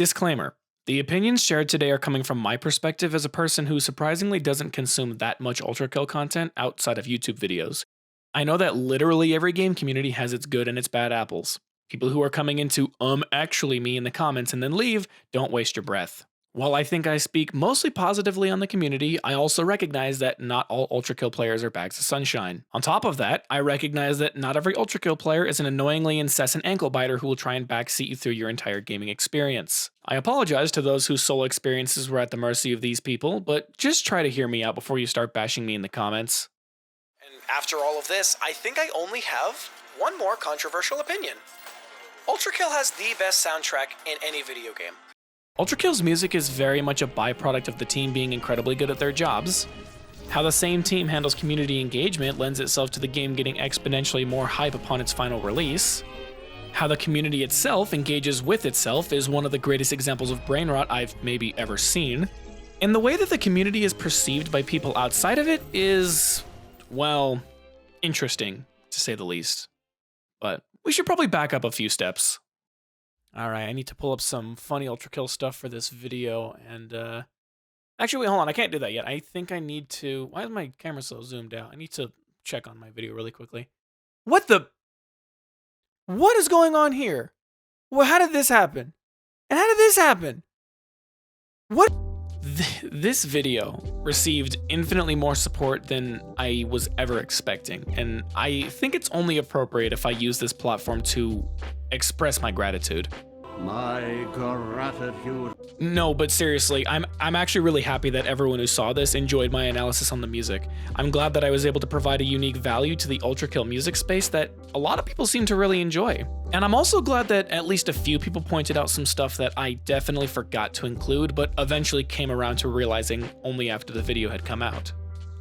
Disclaimer. The opinions shared today are coming from my perspective as a person who surprisingly doesn't consume that much Ultrakill content outside of YouTube videos. I know that literally every game community has its good and its bad apples. People who are coming into actually me in the comments and then leave, don't waste your breath. While I think I speak mostly positively on the community, I also recognize that not all Ultrakill players are bags of sunshine. On top of that, I recognize that not every Ultrakill player is an annoyingly incessant ankle biter who will try and backseat you through your entire gaming experience. I apologize to those whose solo experiences were at the mercy of these people, but just try to hear me out before you start bashing me in the comments. And after all of this, I think I only have one more controversial opinion. Ultrakill has the best soundtrack in any video game. Ultrakill's music is very much a byproduct of the team being incredibly good at their jobs. How the same team handles community engagement lends itself to the game getting exponentially more hype upon its final release. How the community itself engages with itself is one of the greatest examples of brain rot I've maybe ever seen. And the way that the community is perceived by people outside of it is, well, interesting, to say the least. But we should probably back up a few steps. Alright, I need to pull up some funny Ultrakill stuff for this video, and, actually, wait, hold on, I can't do that yet. I think I need to... Why is my camera so zoomed out? I need to check on my video really quickly. What the... What is going on here? Well, how did this happen? And how did this happen? What? This video received infinitely more support than I was ever expecting, and I think it's only appropriate if I use this platform to express my gratitude. My gratitude. No, but seriously, I'm actually really happy that everyone who saw this enjoyed my analysis on the music. I'm glad that I was able to provide a unique value to the Ultrakill music space that a lot of people seem to really enjoy. And I'm also glad that at least a few people pointed out some stuff that I definitely forgot to include, but eventually came around to realizing only after the video had come out.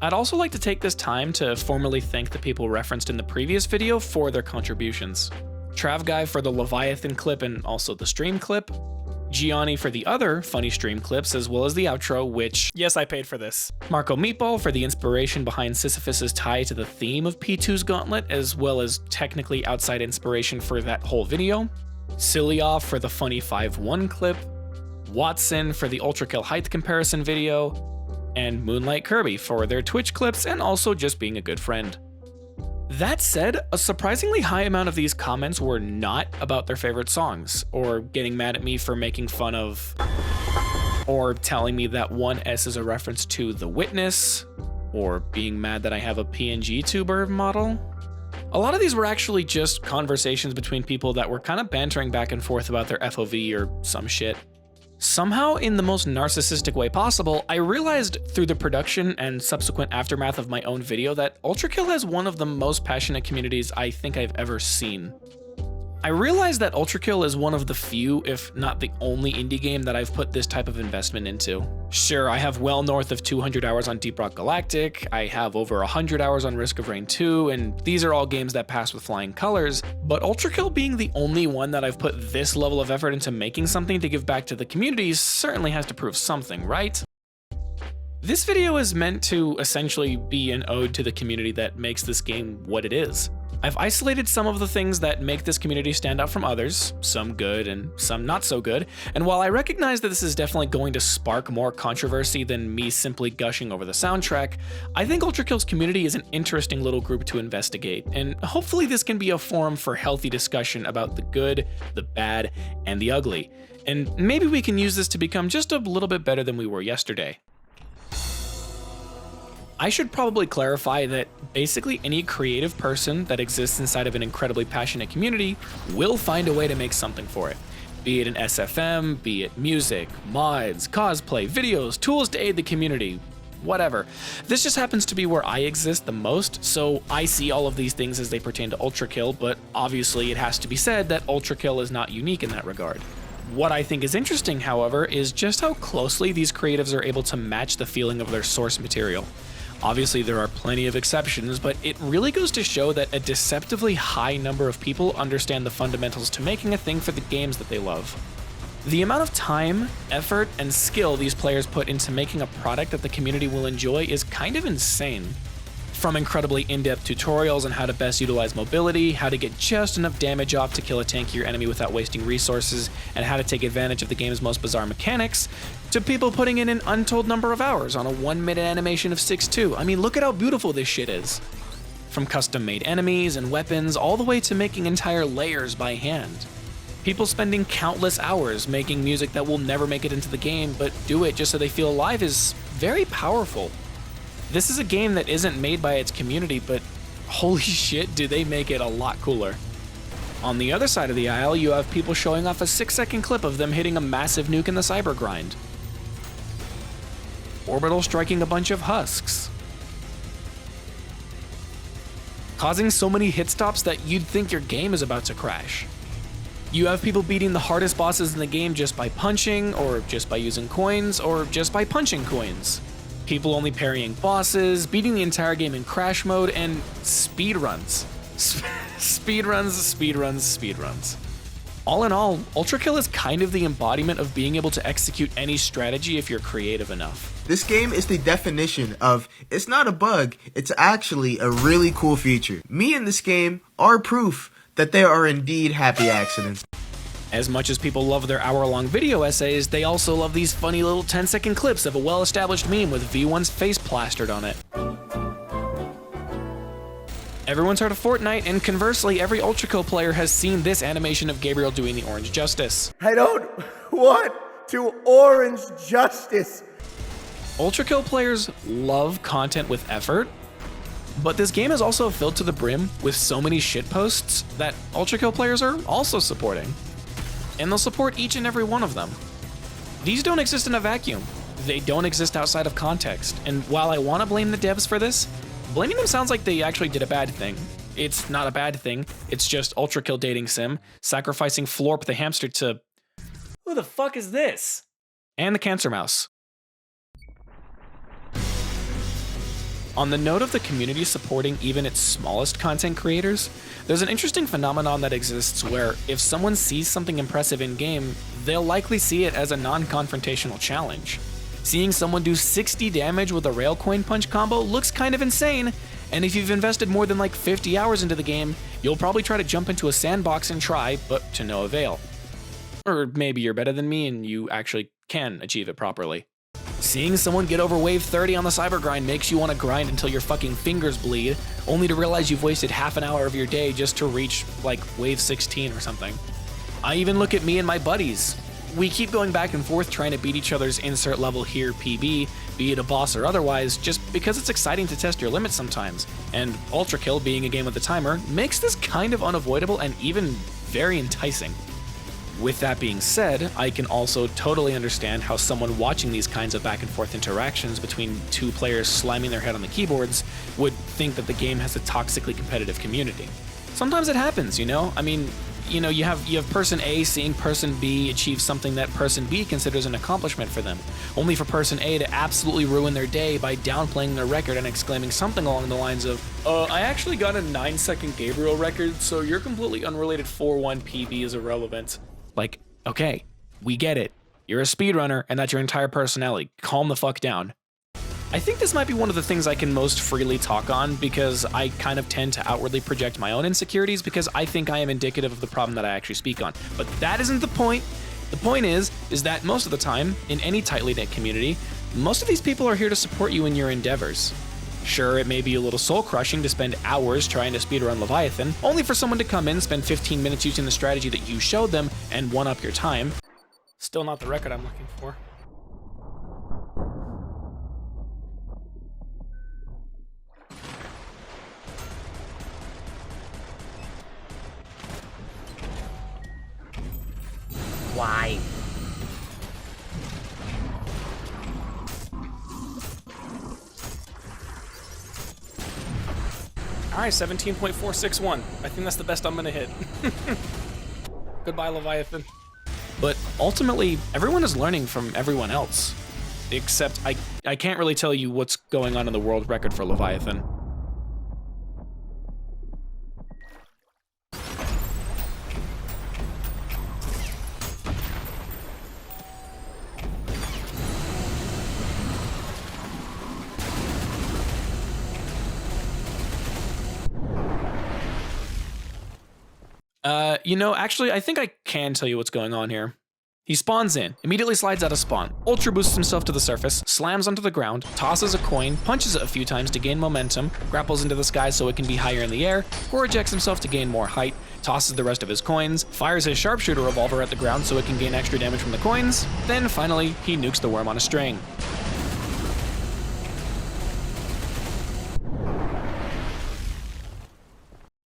I'd also like to take this time to formally thank the people referenced in the previous video for their contributions. Trav Guy for the Leviathan clip and also the stream clip, Gianni for the other funny stream clips as well as the outro, which, yes, I paid for this. Marco Meatball for the inspiration behind Sisyphus's tie to the theme of P2's Gauntlet, as well as technically outside inspiration for that whole video. Silioff for the funny 5-1 clip, Watson for the Ultrakill height comparison video, and Moonlight Kirby for their Twitch clips and also just being a good friend. That said, a surprisingly high amount of these comments were not about their favorite songs, or getting mad at me for making fun of, or telling me that one S is a reference to The Witness, or being mad that I have a PNG tuber model. A lot of these were actually just conversations between people that were kind of bantering back and forth about their FOV or some shit. Somehow, in the most narcissistic way possible, I realized through the production and subsequent aftermath of my own video that Ultrakill has one of the most passionate communities I think I've ever seen. I realized that Ultrakill is one of the few, if not the only indie game that I've put this type of investment into. Sure, I have well north of 200 hours on Deep Rock Galactic, I have over 100 hours on Risk of Rain 2, and these are all games that pass with flying colors, but Ultrakill being the only one that I've put this level of effort into making something to give back to the community certainly has to prove something, right? This video is meant to essentially be an ode to the community that makes this game what it is. I've isolated some of the things that make this community stand out from others, some good and some not so good, and while I recognize that this is definitely going to spark more controversy than me simply gushing over the soundtrack, I think Ultrakill's community is an interesting little group to investigate, and hopefully this can be a forum for healthy discussion about the good, the bad, and the ugly, and maybe we can use this to become just a little bit better than we were yesterday. I should probably clarify that basically any creative person that exists inside of an incredibly passionate community will find a way to make something for it. Be it an SFM, be it music, mods, cosplay, videos, tools to aid the community, whatever. This just happens to be where I exist the most, so I see all of these things as they pertain to Ultrakill, but obviously it has to be said that Ultrakill is not unique in that regard. What I think is interesting, however, is just how closely these creatives are able to match the feeling of their source material. Obviously, there are plenty of exceptions, but it really goes to show that a deceptively high number of people understand the fundamentals to making a thing for the games that they love. The amount of time, effort, and skill these players put into making a product that the community will enjoy is kind of insane. From incredibly in-depth tutorials on how to best utilize mobility, how to get just enough damage off to kill a tankier enemy without wasting resources, and how to take advantage of the game's most bizarre mechanics, to people putting in an untold number of hours on a 1-minute animation of 6-2. I mean, look at how beautiful this shit is. From custom-made enemies and weapons, all the way to making entire layers by hand. People spending countless hours making music that will never make it into the game, but do it just so they feel alive is very powerful. This is a game that isn't made by its community, but holy shit, do they make it a lot cooler. On the other side of the aisle, you have people showing off a 6-second clip of them hitting a massive nuke in the cyber grind. Orbital striking a bunch of husks. Causing so many hit stops that you'd think your game is about to crash. You have people beating the hardest bosses in the game just by punching, or just by using coins, or just by punching coins. People only parrying bosses, beating the entire game in crash mode, and speedruns. Speedruns. All in all, Ultrakill is kind of the embodiment of being able to execute any strategy if you're creative enough. This game is the definition of, it's not a bug, it's actually a really cool feature. Me in this game are proof that there are indeed happy accidents. As much as people love their hour-long video essays, they also love these funny little 10-second clips of a well-established meme with V1's face plastered on it. Everyone's heard of Fortnite, and conversely, every Ultrakill player has seen this animation of Gabriel doing the orange justice. I don't want to orange justice. Ultrakill players love content with effort, but this game is also filled to the brim with so many shitposts that Ultrakill players are also supporting. And they'll support each and every one of them. These don't exist in a vacuum. They don't exist outside of context. And while I want to blame the devs for this, blaming them sounds like they actually did a bad thing. It's not a bad thing. It's just Ultrakill dating sim, sacrificing Florp the hamster to... Who the fuck is this? And the cancer mouse. On the note of the community supporting even its smallest content creators, there's an interesting phenomenon that exists where if someone sees something impressive in-game, they'll likely see it as a non-confrontational challenge. Seeing someone do 60 damage with a RailCoinPunch combo looks kind of insane, and if you've invested more than like 50 hours into the game, you'll probably try to jump into a sandbox and try, but to no avail. Or maybe you're better than me and you actually can achieve it properly. Seeing someone get over wave 30 on the cyber grind makes you want to grind until your fucking fingers bleed, only to realize you've wasted half an hour of your day just to reach, like, wave 16 or something. I even look at me and my buddies. We keep going back and forth trying to beat each other's insert level here PB, be it a boss or otherwise, just because it's exciting to test your limits sometimes. And Ultrakill, being a game with a timer, makes this kind of unavoidable and even very enticing. With that being said, I can also totally understand how someone watching these kinds of back and forth interactions between two players slamming their head on the keyboards would think that the game has a toxically competitive community. Sometimes it happens, you know? I mean, you have person A seeing person B achieve something that person B considers an accomplishment for them, only for person A to absolutely ruin their day by downplaying their record and exclaiming something along the lines of, I actually got a 9-second Gabriel record, so your completely unrelated 4-1 PB is irrelevant. Like, okay, we get it. You're a speedrunner, and that's your entire personality. Calm the fuck down. I think this might be one of the things I can most freely talk on because I kind of tend to outwardly project my own insecurities because I think I am indicative of the problem that I actually speak on. But that isn't the point. The point is that most of the time, in any tightly knit community, most of these people are here to support you in your endeavors. Sure, it may be a little soul-crushing to spend hours trying to speedrun Leviathan, only for someone to come in, spend 15 minutes using the strategy that you showed them, and one-up your time. Still not the record I'm looking for. Why? Alright, 17.461. I think that's the best I'm gonna hit. Goodbye, Leviathan. But ultimately, everyone is learning from everyone else. Except I can't really tell you what's going on in the world record for Leviathan. You know, actually, I think I can tell you what's going on here. He spawns in, immediately slides out of spawn, ultra boosts himself to the surface, slams onto the ground, tosses a coin, punches it a few times to gain momentum, grapples into the sky so it can be higher in the air, or ejects himself to gain more height, tosses the rest of his coins, fires his sharpshooter revolver at the ground so it can gain extra damage from the coins, then finally, he nukes the worm on a string.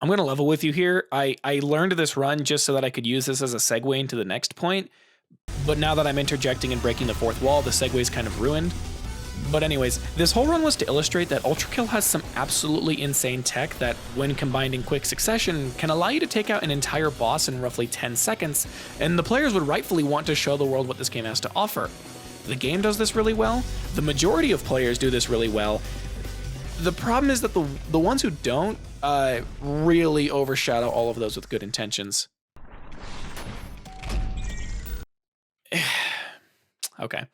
I'm gonna level with you here. I learned this run just so that I could use this as a segue into the next point, but now that I'm interjecting and breaking the fourth wall, the segue is kind of ruined. But anyways, this whole run was to illustrate that Ultrakill has some absolutely insane tech that, when combined in quick succession, can allow you to take out an entire boss in roughly 10 seconds, and the players would rightfully want to show the world what this game has to offer. The game does this really well, the majority of players do this really well. The problem is that the ones who don't really overshadow all of those with good intentions. Okay.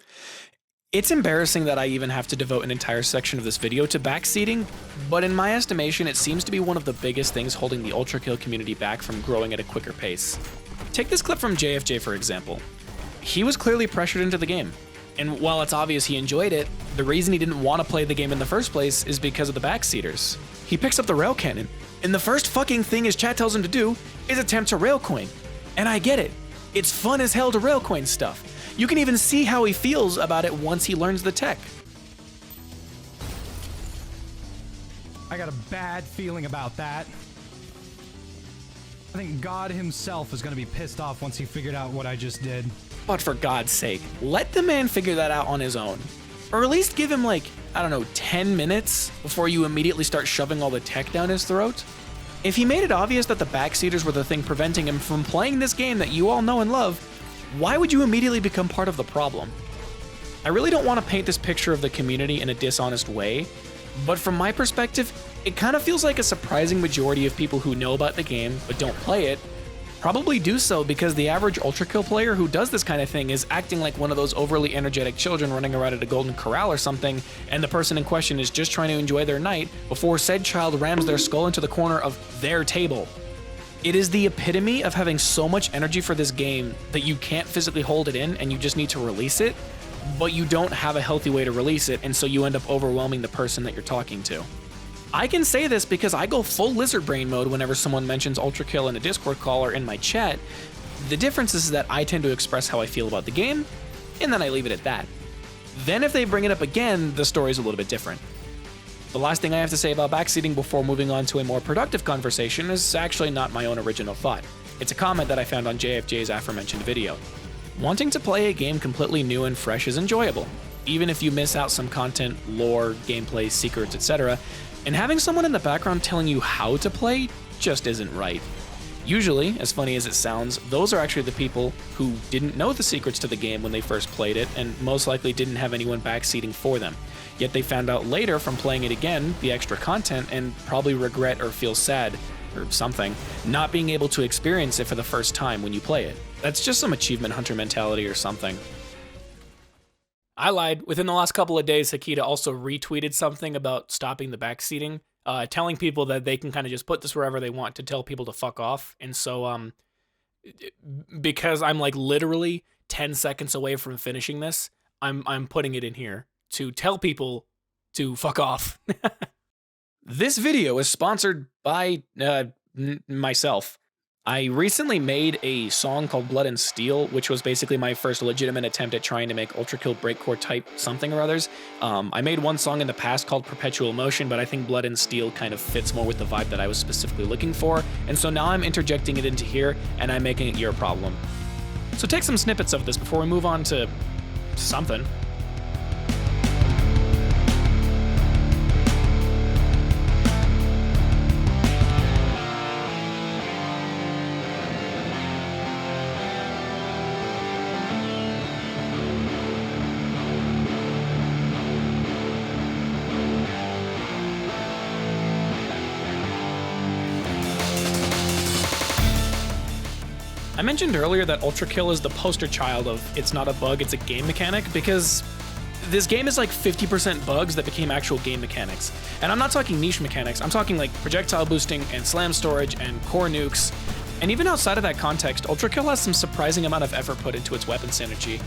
It's embarrassing that I even have to devote an entire section of this video to backseating, but in my estimation, it seems to be one of the biggest things holding the Ultrakill community back from growing at a quicker pace. Take this clip from JFJ, for example. He was clearly pressured into the game, and while it's obvious he enjoyed it, the reason he didn't want to play the game in the first place is because of the backseaters. He picks up the rail cannon, and the first fucking thing his chat tells him to do is attempt to railcoin. And I get it. It's fun as hell to railcoin stuff. You can even see how he feels about it once he learns the tech. I got a bad feeling about that. I think God himself is gonna be pissed off once he figured out what I just did. But for God's sake, let the man figure that out on his own. Or at least give him like, I don't know, 10 minutes before you immediately start shoving all the tech down his throat. If he made it obvious that the backseaters were the thing preventing him from playing this game that you all know and love, why would you immediately become part of the problem? I really don't want to paint this picture of the community in a dishonest way, but from my perspective, it kind of feels like a surprising majority of people who know about the game but don't play it probably do so because the average Ultrakill player who does this kind of thing is acting like one of those overly energetic children running around at a golden corral or something, and the person in question is just trying to enjoy their night before said child rams their skull into the corner of their table. It is the epitome of having so much energy for this game that you can't physically hold it in and you just need to release it, but you don't have a healthy way to release it, and so you end up overwhelming the person that you're talking to. I can say this because I go full lizard brain mode whenever someone mentions Ultrakill in a Discord call or in my chat. The difference is that I tend to express how I feel about the game, and then I leave it at that. Then if they bring it up again, the story's a little bit different. The last thing I have to say about backseating before moving on to a more productive conversation is actually not my own original thought. It's a comment that I found on JFJ's aforementioned video. Wanting to play a game completely new and fresh is enjoyable, even if you miss out some content, lore, gameplay, secrets, etc., and having someone in the background telling you how to play just isn't right. Usually, as funny as it sounds, those are actually the people who didn't know the secrets to the game when they first played it, and most likely didn't have anyone backseating for them. Yet they found out later from playing it again, the extra content, and probably regret or feel sad, or something, not being able to experience it for the first time when you play it. That's just some achievement hunter mentality or something. I lied. Within the last couple of days, Hakita also retweeted something about stopping the backseating, telling people that they can kind of just put this wherever they want to tell people to fuck off. And so, because I'm like literally 10 seconds away from finishing this, I'm putting it in here to tell people to fuck off. This video is sponsored by myself. I recently made a song called Blood and Steel, which was basically my first legitimate attempt at trying to make Ultrakill breakcore type something or others. I made one song in the past called Perpetual Motion, but I think Blood and Steel kind of fits more with the vibe that I was specifically looking for, and so now I'm interjecting it into here, and I'm making it your problem. So take some snippets of this before we move on to something. I mentioned earlier that Ultrakill is the poster child of it's not a bug, it's a game mechanic, because this game is like 50% bugs that became actual game mechanics. And I'm not talking niche mechanics, I'm talking like projectile boosting and slam storage and core nukes And even outside of that context, Ultrakill has some surprising amount of effort put into its weapon synergy.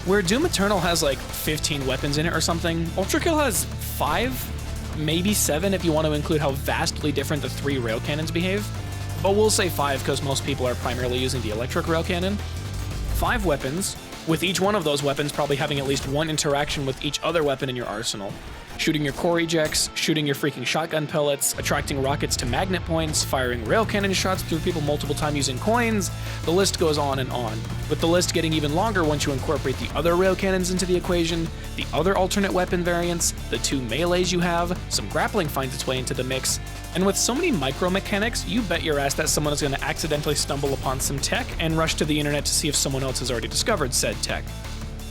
Where Doom Eternal has like 15 weapons in it or something, Ultrakill has 5, maybe 7 if you want to include how vastly different the 3 rail cannons behave. But we'll say 5 because most people are primarily using the electric rail cannon. 5 weapons, with each one of those weapons probably having at least one interaction with each other weapon in your arsenal. Shooting your core ejects, shooting your freaking shotgun pellets, attracting rockets to magnet points, firing rail cannon shots through people multiple times using coins, the list goes on and on. With the list getting even longer once you incorporate the other rail cannons into the equation, the other alternate weapon variants, the 2 melees you have, some grappling finds its way into the mix, and with so many micro mechanics, you bet your ass that someone is going to accidentally stumble upon some tech and rush to the internet to see if someone else has already discovered said tech.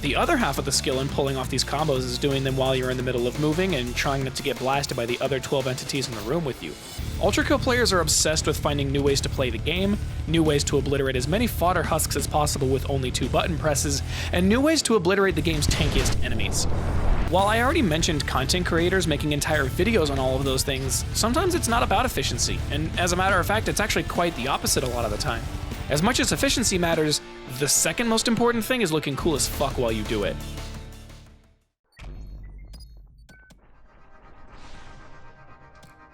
The other half of the skill in pulling off these combos is doing them while you're in the middle of moving and trying not to get blasted by the other 12 entities in the room with you. Ultrakill players are obsessed with finding new ways to play the game, new ways to obliterate as many fodder husks as possible with only 2 button presses, and new ways to obliterate the game's tankiest enemies. While I already mentioned content creators making entire videos on all of those things, sometimes it's not about efficiency, and as a matter of fact, it's actually quite the opposite a lot of the time. As much as efficiency matters, the second most important thing is looking cool as fuck while you do it.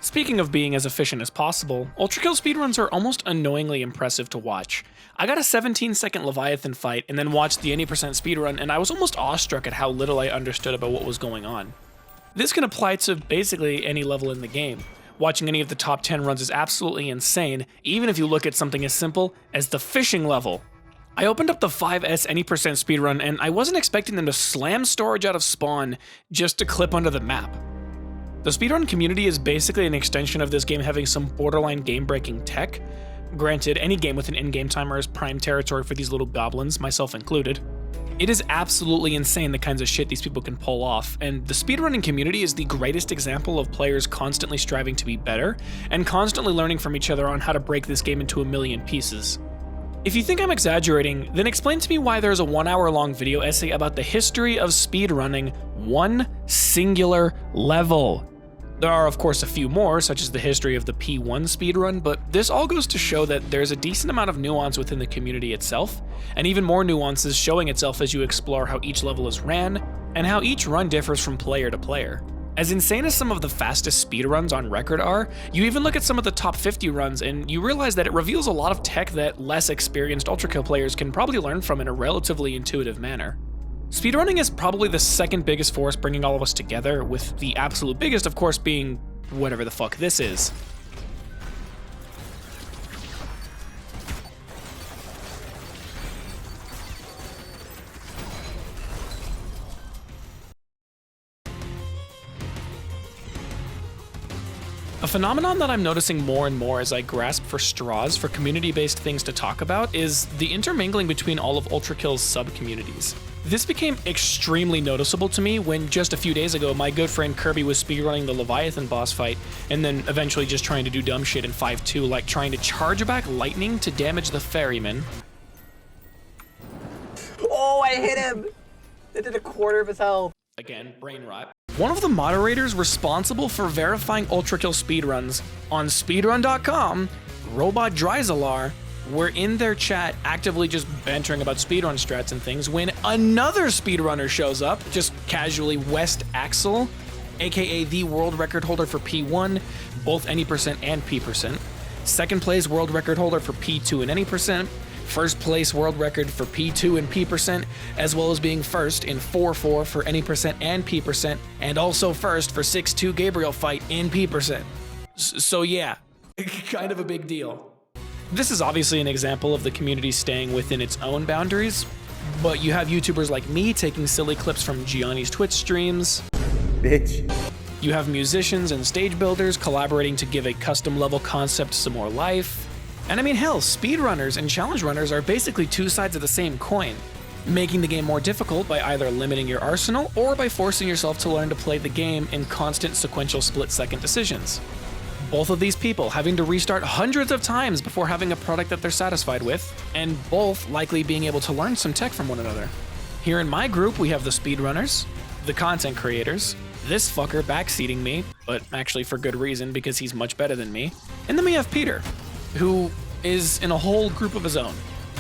Speaking of being as efficient as possible, Ultrakill speedruns are almost annoyingly impressive to watch. I got a 17-second Leviathan fight and then watched the Any speedrun, and I was almost awestruck at how little I understood about what was going on. This can apply to basically any level in the game. Watching any of the top 10 runs is absolutely insane, even if you look at something as simple as the fishing level. I opened up the 5S Any speedrun, and I wasn't expecting them to slam storage out of spawn just to clip under the map. The speedrun community is basically an extension of this game having some borderline game-breaking tech. Granted, any game with an in-game timer is prime territory for these little goblins, myself included. It is absolutely insane the kinds of shit these people can pull off, and the speedrunning community is the greatest example of players constantly striving to be better, and constantly learning from each other on how to break this game into a million pieces. If you think I'm exaggerating, then explain to me why there's a 1-hour-long video essay about the history of speedrunning one singular level. There are of course a few more, such as the history of the P1 speedrun, but this all goes to show that there's a decent amount of nuance within the community itself, and even more nuances showing itself as you explore how each level is ran, and how each run differs from player to player. As insane as some of the fastest speedruns on record are, you even look at some of the top 50 runs and you realize that it reveals a lot of tech that less experienced Ultrakill players can probably learn from in a relatively intuitive manner. Speedrunning is probably the second biggest force bringing all of us together, with the absolute biggest of course being whatever the fuck this is. A phenomenon that I'm noticing more and more as I grasp for straws for community-based things to talk about is the intermingling between all of Ultrakill's sub-communities. This became extremely noticeable to me when just a few days ago my good friend Kirby was speedrunning the Leviathan boss fight and then eventually just trying to do dumb shit in 5.2, like trying to charge back lightning to damage the ferryman. Oh, I hit him! It did a quarter of his health. Again, brain rot. One of the moderators responsible for verifying Ultrakill speedruns on speedrun.com, Robot Dryzalar, were in their chat actively just bantering about speedrun strats and things when another speedrunner shows up, just casually, West Axel, aka the world record holder for P1, both Any and P%, second place world record holder for P2 and Any %, first place world record for P2 and P%, as well as being first in 4-4 for Any and P%, and also first for 6-2 Gabriel fight in P%. So yeah, kind of a big deal. This is obviously an example of the community staying within its own boundaries, but you have YouTubers like me taking silly clips from Gianni's Twitch streams. Bitch. You have musicians and stage builders collaborating to give a custom level concept some more life. And I mean, hell, speedrunners and challenge runners are basically two sides of the same coin, making the game more difficult by either limiting your arsenal or by forcing yourself to learn to play the game in constant sequential split-second decisions. Both of these people having to restart hundreds of times before having a product that they're satisfied with, and both likely being able to learn some tech from one another. Here in my group, we have the speedrunners, the content creators, this fucker backseating me, but actually for good reason because he's much better than me, and then we have Peter, who is in a whole group of his own.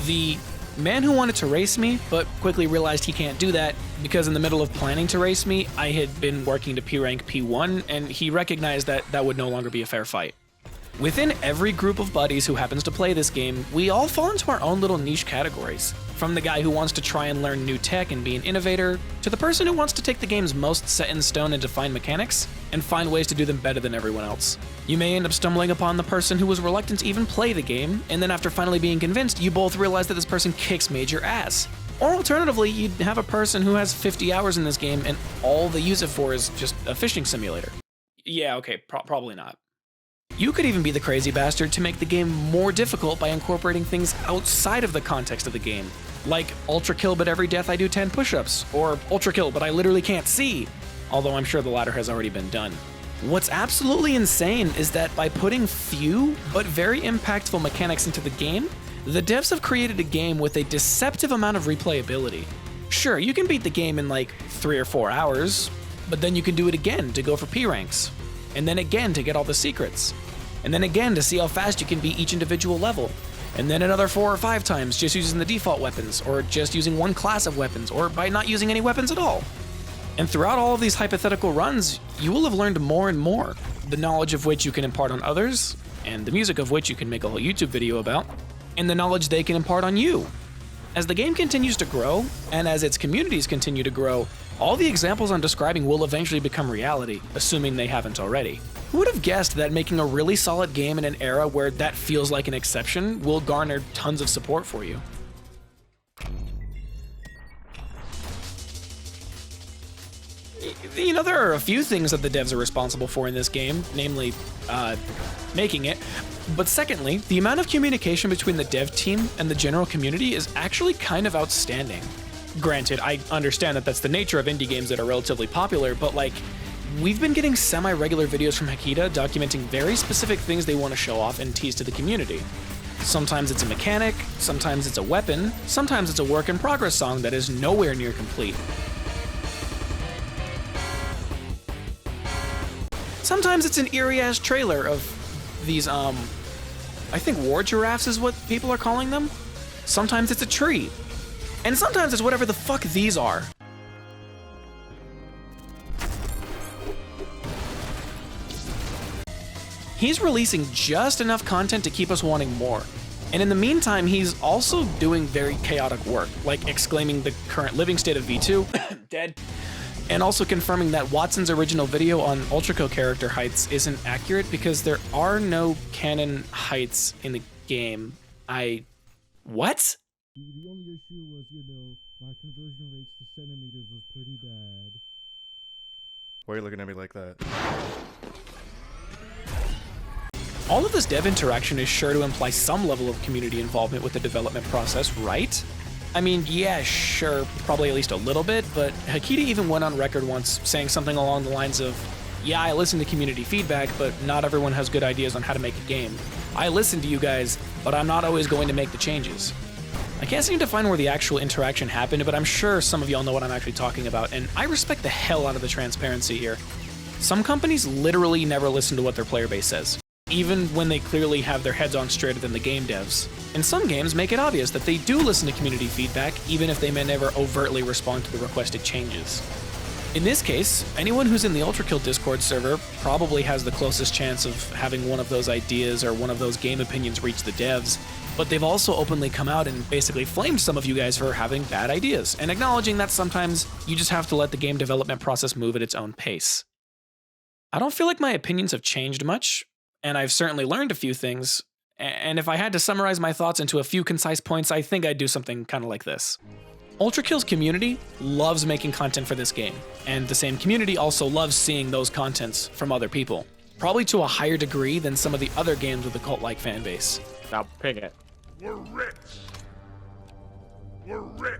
The man who wanted to race me, but quickly realized he can't do that because in the middle of planning to race me, I had been working to P-rank P1, and he recognized that that would no longer be a fair fight. Within every group of buddies who happens to play this game, we all fall into our own little niche categories. From the guy who wants to try and learn new tech and be an innovator, to the person who wants to take the game's most set in stone and defined mechanics, and find ways to do them better than everyone else. You may end up stumbling upon the person who was reluctant to even play the game, and then after finally being convinced, you both realize that this person kicks major ass. Or alternatively, you'd have a person who has 50 hours in this game and all they use it for is just a fishing simulator. Yeah, okay, probably not. You could even be the crazy bastard to make the game more difficult by incorporating things outside of the context of the game, like Ultrakill but every death I do 10 push-ups, or Ultrakill but I literally can't see, although I'm sure the latter has already been done. What's absolutely insane is that by putting few but very impactful mechanics into the game, the devs have created a game with a deceptive amount of replayability. Sure, you can beat the game in like 3 or 4 hours, but then you can do it again to go for P ranks, and then again to get all the secrets, and then again to see how fast you can beat each individual level, and then another 4 or 5 times just using the default weapons, or just using one class of weapons, or by not using any weapons at all. And throughout all of these hypothetical runs, you will have learned more and more, the knowledge of which you can impart on others, and the music of which you can make a whole YouTube video about, and the knowledge they can impart on you. As the game continues to grow, and as its communities continue to grow, all the examples I'm describing will eventually become reality, assuming they haven't already. Who would have guessed that making a really solid game in an era where that feels like an exception will garner tons of support for you? You know, there are a few things that the devs are responsible for in this game, namely, making it. But secondly, the amount of communication between the dev team and the general community is actually kind of outstanding. Granted, I understand that that's the nature of indie games that are relatively popular, but like, we've been getting semi-regular videos from Hakita documenting very specific things they want to show off and tease to the community. Sometimes it's a mechanic, sometimes it's a weapon, sometimes it's a work-in-progress song that is nowhere near complete. Sometimes it's an eerie-ass trailer of these, I think war giraffes is what people are calling them. Sometimes it's a tree. And sometimes it's whatever the fuck these are. He's releasing just enough content to keep us wanting more. And in the meantime, he's also doing very chaotic work, like exclaiming the current living state of V2, dead, and also confirming that Watson's original video on Ultrakill character heights isn't accurate because there are no canon heights in the game. What? The only issue was, my conversion rates to centimeters was pretty bad. Why are you looking at me like that? All of this dev interaction is sure to imply some level of community involvement with the development process, right? I mean, yeah, sure, probably at least a little bit, but Hakita even went on record once saying something along the lines of, yeah, I listen to community feedback, but not everyone has good ideas on how to make a game. I listen to you guys, but I'm not always going to make the changes. I can't seem to find where the actual interaction happened, but I'm sure some of y'all know what I'm actually talking about, and I respect the hell out of the transparency here. Some companies literally never listen to what their player base says, even when they clearly have their heads on straighter than the game devs. And some games make it obvious that they do listen to community feedback, even if they may never overtly respond to the requested changes. In this case, anyone who's in the Ultrakill Discord server probably has the closest chance of having one of those ideas or one of those game opinions reach the devs, but they've also openly come out and basically flamed some of you guys for having bad ideas, and acknowledging that sometimes you just have to let the game development process move at its own pace. I don't feel like my opinions have changed much, and I've certainly learned a few things, and if I had to summarize my thoughts into a few concise points, I think I'd do something kind of like this. Ultrakill's community loves making content for this game, and the same community also loves seeing those contents from other people, probably to a higher degree than some of the other games with a cult-like fanbase. Now pick it. We're rich. We're rich.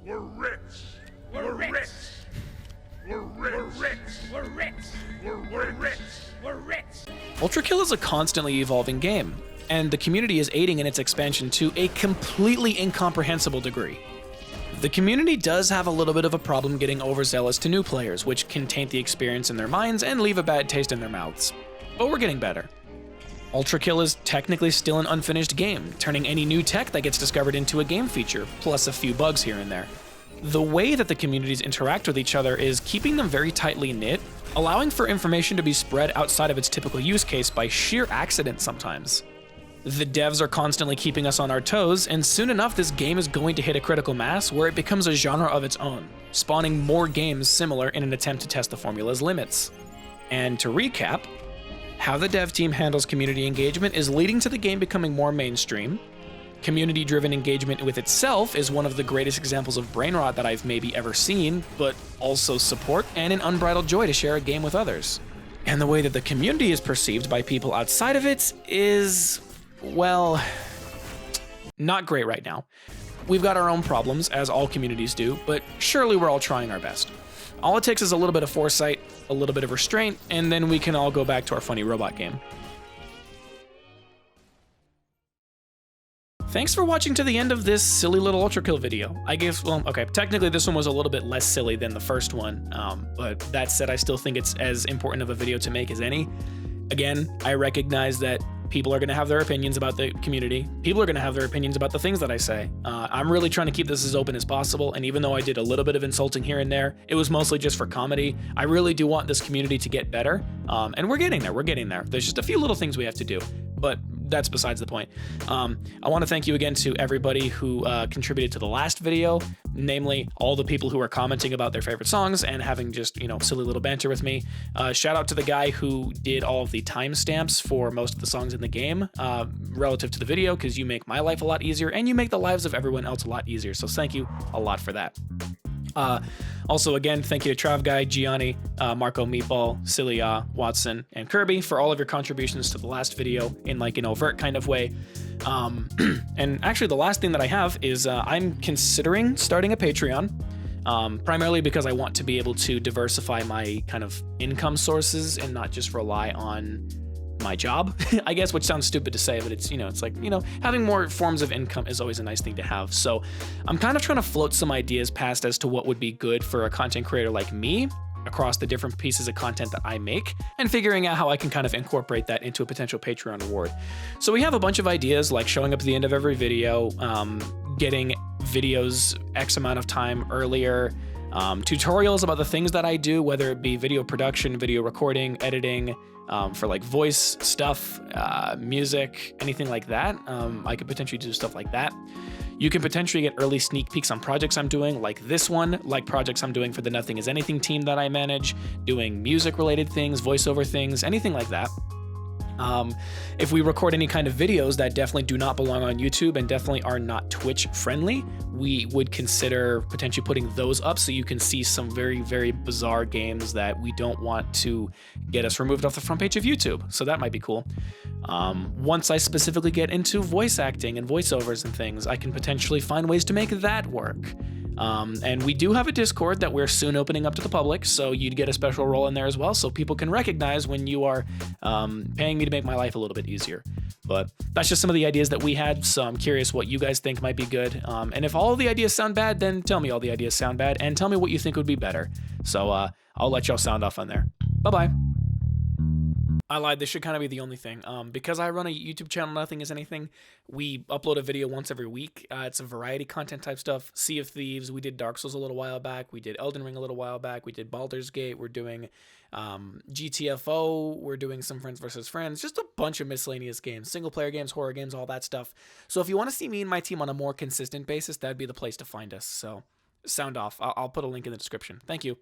We're rich. We're rich. We're rich. We're rich. We're rich. We're rich. Ultrakill is a constantly evolving game, and the community is aiding in its expansion to a completely incomprehensible degree. The community does have a little bit of a problem getting overzealous to new players, which can taint the experience in their minds and leave a bad taste in their mouths. But we're getting better. Ultrakill is technically still an unfinished game, turning any new tech that gets discovered into a game feature, plus a few bugs here and there. The way that the communities interact with each other is keeping them very tightly knit, allowing for information to be spread outside of its typical use case by sheer accident sometimes. The devs are constantly keeping us on our toes, and soon enough this game is going to hit a critical mass where it becomes a genre of its own, spawning more games similar in an attempt to test the formula's limits. And to recap, how the dev team handles community engagement is leading to the game becoming more mainstream. Community-driven engagement with itself is one of the greatest examples of brain rot that I've maybe ever seen, but also support and an unbridled joy to share a game with others. And the way that the community is perceived by people outside of it is, well, not great right now. We've got our own problems, as all communities do, but surely we're all trying our best. All it takes is a little bit of foresight, a little bit of restraint, and then we can all go back to our funny robot game. Thanks for watching to the end of this silly little Ultrakill video. I guess, well, okay, technically this one was a little bit less silly than the first one, but that said, I still think it's as important of a video to make as any. Again, I recognize that people are going to have their opinions about the community. People are going to have their opinions about the things that I say. I'm really trying to keep this as open as possible, and even though I did a little bit of insulting here and there, it was mostly just for comedy. I really do want this community to get better, and we're getting there. There's just a few little things we have to do, but that's besides the point. I want to thank you again to everybody who contributed to the last video, namely all the people who are commenting about their favorite songs and having just, you know, silly little banter with me. Shout out to the guy who did all of the timestamps for most of the songs in the game relative to the video, because you make my life a lot easier and you make the lives of everyone else a lot easier. So thank you a lot for that. Also, again, thank you to Trav Guy, Gianni, Marco Meatball, Cilia, Watson, and Kirby for all of your contributions to the last video in like an overt kind of way. And actually, the last thing that I have is I'm considering starting a Patreon, primarily because I want to be able to diversify my kind of income sources and not just rely on my job, I guess, which sounds stupid to say, but it's, you know, it's like, you know, having more forms of income is always a nice thing to have. So I'm kind of trying to float some ideas past as to what would be good for a content creator like me across the different pieces of content that I make, and figuring out how I can kind of incorporate that into a potential Patreon reward. So we have a bunch of ideas, like showing up at the end of every video, getting videos X amount of time earlier, tutorials about the things that I do, whether it be video production, video recording, editing, for like voice stuff, music, anything like that. I could potentially do stuff like that. You can potentially get early sneak peeks on projects I'm doing, like this one, like projects I'm doing for the Nothing Is Anything team that I manage, doing music related things, voiceover things, anything like that. If we record any kind of videos that definitely do not belong on YouTube and definitely are not Twitch friendly, we would consider potentially putting those up so you can see some very, very bizarre games that we don't want to get us removed off the front page of YouTube. So that might be cool. Once I specifically get into voice acting and voiceovers and things, I can potentially find ways to make that work. And we do have a Discord that we're soon opening up to the public, so you'd get a special role in there as well, so people can recognize when you are paying me to make my life a little bit easier. But that's just some of the ideas that we had, so I'm curious what you guys think might be good. And if all of the ideas sound bad, then tell me all the ideas sound bad, and tell me what you think would be better. So I'll let y'all sound off on there. Bye-bye. I lied, this should kind of be the only thing. Because I run a YouTube channel, Nothing Is Anything, we upload a video once every week. It's a variety content type stuff. Sea of Thieves, we did Dark Souls a little while back, we did Elden Ring a little while back, we did Baldur's Gate, we're doing GTFO, we're doing some Friends vs. Friends, just a bunch of miscellaneous games, single player games, horror games, all that stuff. So if you want to see me and my team on a more consistent basis, that'd be the place to find us. So sound off. I'll put a link in the description. Thank you.